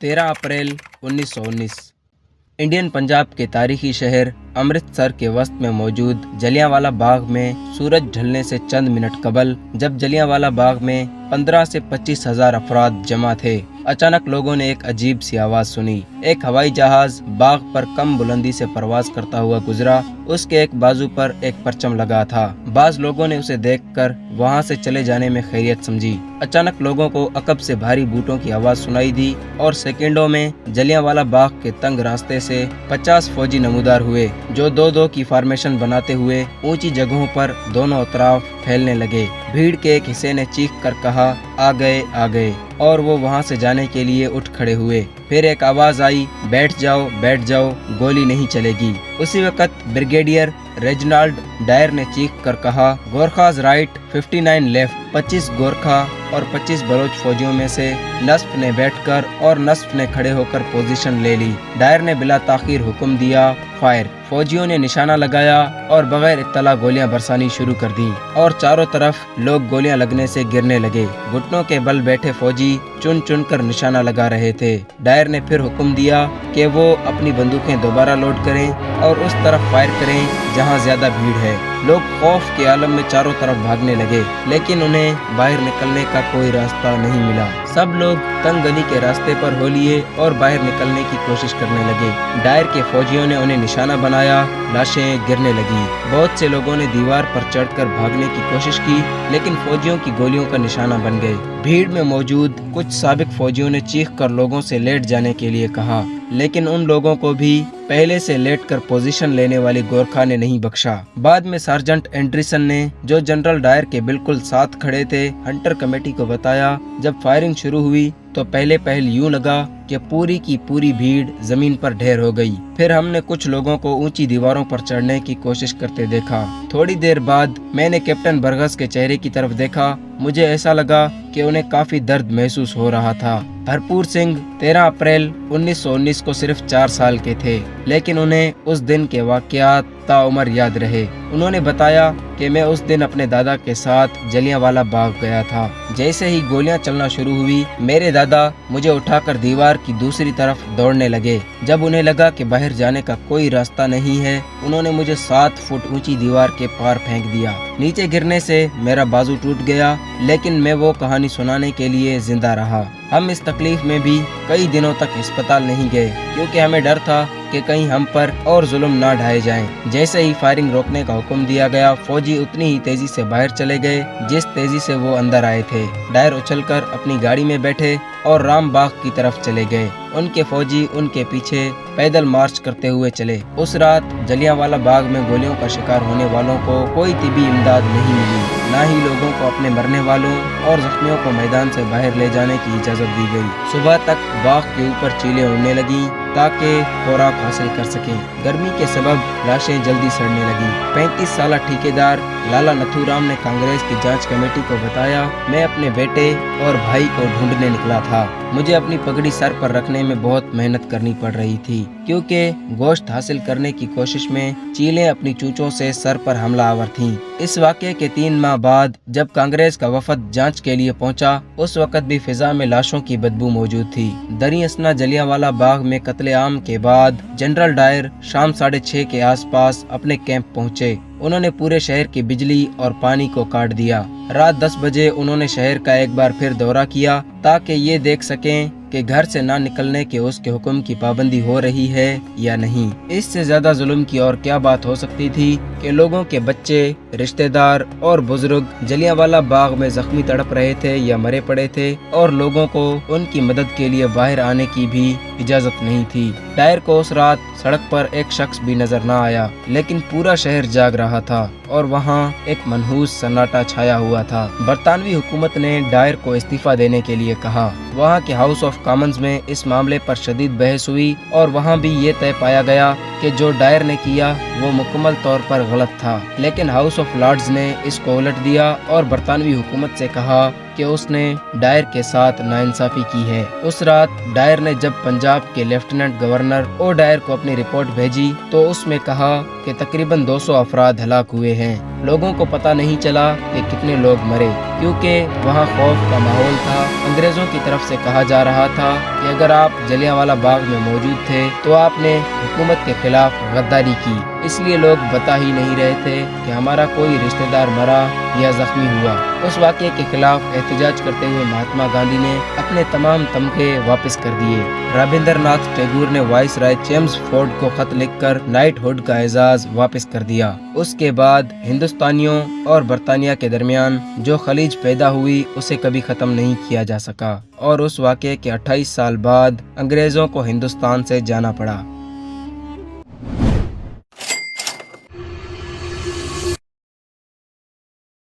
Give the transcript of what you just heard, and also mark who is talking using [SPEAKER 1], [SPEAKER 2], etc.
[SPEAKER 1] 13 अप्रैल 1919 Indian Punjab के तारीखी शहर अमृतसर के वस्त में मौजूद जलियांवाला बाग में सूरज ढलने से चंद मिनट कबल जब जलियांवाला बाग में 15 से 25 हजार अफराद जमा थे, अचानक लोगों ने एक अजीब सी आवाज सुनी। एक हवाई जहाज बाग पर कम बुलंदी से परवाज करता हुआ गुजरा। उसके एक बाजू पर एक परचम लगा था। बाज लोगों ने उसे देखकर वहां से चले जाने में खैरियत समझी। अचानक लोगों को अकब से भारी बूटों की आवाज सुनाई दी और सेकंडों में जलियांवाला बाग के तंग रास्ते से 50 फौजी नमूदार हुए, जो दो दो की फॉर्मेशन बनाते हुए ऊंची जगहों पर दोनों तरफ फैलने लगे। भीड़ के एक हिस्से ने चीख कर कहा, आ गए, और वो वहां से जाने के लिए उठ खड़े हुए। फिर एक आवाज आई, बैठ जाओ, गोली नहीं चलेगी। उसी वक्त ब्रिगेडियर रेजिनाल्ड डायर ने चीख कर कहा, गोरखाज राइट, 59 लेफ्ट। 25 गोरखा और 25 बलोच फौजियों में से नस्फ ने बैठकर और नस्फ ने खड़े होकर पोजीशन ले ली। डायर ने बिला ताखीर हुक्म दिया, फायर। फौजियों ने निशाना लगाया और बगैर इत्तला गोलियां बरसानी शुरू कर दी और चारों तरफ लोग गोलियां लगने से गिरने लगे। घुटनों के बल बैठे फौजी चुन चुन कर निशाना लगा रहे थे। डायर ने फिर हुक्म दिया कि वो अपनी बंदूकें दोबारा लोड करें और उस तरफ फायर करें जहां ज्यादा भीड़ है। लोग खौफ के आलम में चारों तरफ भागने लगे, लेकिन उन्हें बाहर निकलने का कोई रास्ता नहीं मिला। सब लोग तंग गली के रास्ते पर हो लिए और बाहर निकलने की कोशिश करने लगे। डायर के फौजियों ने उन्हें निशाना बनाया, लाशें गिरने लगी। बहुत से लोगों ने दीवार पर चढ़कर भागने की कोशिश की, लेकिन फौजियों की गोलियों का निशाना बन गए। भीड़ में मौजूद कुछ साबिक फौजियों ने चीख कर लोगों से लेट जाने के लिए कहा, लेकिन उन लोगों को भी पहले से लेटकर पोजीशन लेने वाली गोरखा ने नहीं बख्शा। बाद में सार्जेंट एंड्रिसन ने, जो जनरल डायर के बिल्कुल साथ खड़े थे, हंटर कमेटी को बताया, जब फायरिंग शुरू हुई तो पहले यूं लगा कि पूरी की पूरी भीड़ जमीन पर ढेर हो गई। फिर हमने कुछ लोगों को ऊंची दीवारों पर चढ़ने की कोशिश करते देखा। थोड़ी देर बाद मैंने कैप्टन बरगस के चेहरे की तरफ देखा। मुझे ऐसा लगा कि उन्हें काफी दर्द महसूस हो रहा था। भरपूर सिंह 13 अप्रैल 1919 को सिर्फ 4 साल के थे, लेकिन उन्हें उस दिन के वाकयात ताउमर याद रहे। उन्होंने बताया कि मैं उस दिन अपने दादा के साथ जलियांवाला बाग गया था। जैसे ही गोलियां चलना शुरू हुई, मेरे दादा मुझे उठाकर दीवार की दूसरी तरफ दौड़ने लगे। जब उन्हें लगा कि बाहर जाने का कोई रास्ता नहीं है, उन्होंने मुझे 7 फुट ऊंची दीवार के पार फेंक दिया। नीचे गिरने से मेरा बाजू टूट गया, लेकिन मैं वो कहानी सुनाने के लिए जिंदा रहा। हम इस तकलीफ में भी कई दिनों तक अस्पताल नहीं गए, क्योंकि हमें डर था कि कहीं हम पर और जुल्म ना ढाए जाएं। जैसे ही फायरिंग रोकने का हुक्म दिया गया, फौजी उतनी ही तेजी से बाहर चले गए जिस तेजी से वो अंदर आए थे। डायर उछलकर अपनी गाड़ी में बैठे और रामबाग की तरफ चले गए। उनके फौजी उनके पीछे पैदल मार्च करते हुए चले। उस रात जलियांवाला बाग में गोलियों का शिकार होने वालों को कोई तिबी इमदाद नहीं मिली, ना ही लोगों को अपने मरने वालों और जख्मियों को मैदान से बाहर ले जाने की इजाजत दी गई। सुबह तक बाग के ऊपर चीलें उड़ने लगी ताकि खुराक हासिल कर सकें। गर्मी के सबब लाशें जल्दी सड़ने लगी। 35 साला ठेकेदार लाला नथुराम ने कांग्रेस की जांच कमेटी को बताया, मैं अपने बेटे और भाई को ढूंढने निकला था। मुझे अपनी पगड़ी सर पर रखने में बहुत मेहनत करनी पड़ रही थी, क्योंकि गोश्त हासिल करने की कोशिश में चीलें अपनी चूंचों से सर पर हमलावर थीं। इस वाक़ये के 3 माह बाद जब कांग्रेस का वफद जांच के लिए पहुंचा, उस वक्त भी फिजा में लाशों की बदबू मौजूद थी। दरी असना जलियांवाला बाग में कत्ले-आम के बाद जनरल डायर शाम 6:30 के आसपास अपने कैंप पहुंचे। उन्होंने पूरे शहर की बिजली और पानी को काट दिया। रात 10 बजे उन्होंने शहर का एक बार फिर दौरा किया ताकि ये देख सकें कि घर से ना निकलने के उसके हुक्म की पाबंदी हो रही है या नहीं। इससे ज्यादा जुल्म की और क्या बात हो सकती थी कि लोगों के बच्चे, रिश्तेदार और बुजुर्ग जलियांवाला बाग में जख्मी तड़प रहे थे या मरे पड़े थे, और लोगों को उनकी मदद के लिए बाहर आने की भी इजाजत नहीं थी। डायर को उस रात सड़क पर एक शख्स भी नजर न आया, लेकिन पूरा शहर जाग रहा था और वहाँ एक मनहूस सन्नाटा छाया हुआ था। बरतानवी हुकूमत ने डायर को इस्तीफा देने के लिए कहा। वहाँ के हाउस ऑफ कॉमन्स में इस मामले पर शदीद बहस हुई और वहाँ भी ये तय पाया गया कि जो डायर ने किया वो मुकम्मल तौर पर गलत था, लेकिन हाउस ऑफ लॉर्ड्स ने इसको उलट दिया और बरतानवी हुकूमत से कहा کہ اس نے ڈائر کے ساتھ ناانصافی کی ہے۔ اس رات ڈائر نے جب پنجاب کے لیفٹیننٹ گورنر او ڈائر کو اپنی رپورٹ بھیجی تو اس میں کہا کہ تقریباً 200 افراد ہلاک ہوئے ہیں۔ لوگوں کو پتہ نہیں چلا کہ کتنے لوگ مرے، کیونکہ وہاں خوف کا ماحول تھا۔ انگریزوں کی طرف سے کہا جا رہا تھا کہ اگر آپ جلیانوالہ باغ میں موجود تھے تو آپ نے حکومت کے خلاف غداری کی، اس لیے لوگ بتا ہی نہیں رہے تھے کہ ہمارا کوئی رشتہ دار مرا یا زخمی ہوا۔ اس واقعے کے خلاف احتجاج کرتے ہوئے مہاتما گاندھی نے اپنے تمام تمغے واپس کر دیے۔ رابندر ناتھ ٹیگور نے وائس رائے چیمز فورڈ کو خط لکھ کر نائٹ ہوڈ کا اعزاز واپس کر دیا۔ اس کے بعد ہندوستانیوں اور برطانیہ کے درمیان جو خلیج پیدا ہوئی اسے کبھی ختم نہیں کیا جا سکا، اور اس واقعے کے 28 سال بعد انگریزوں کو ہندوستان سے جانا پڑا۔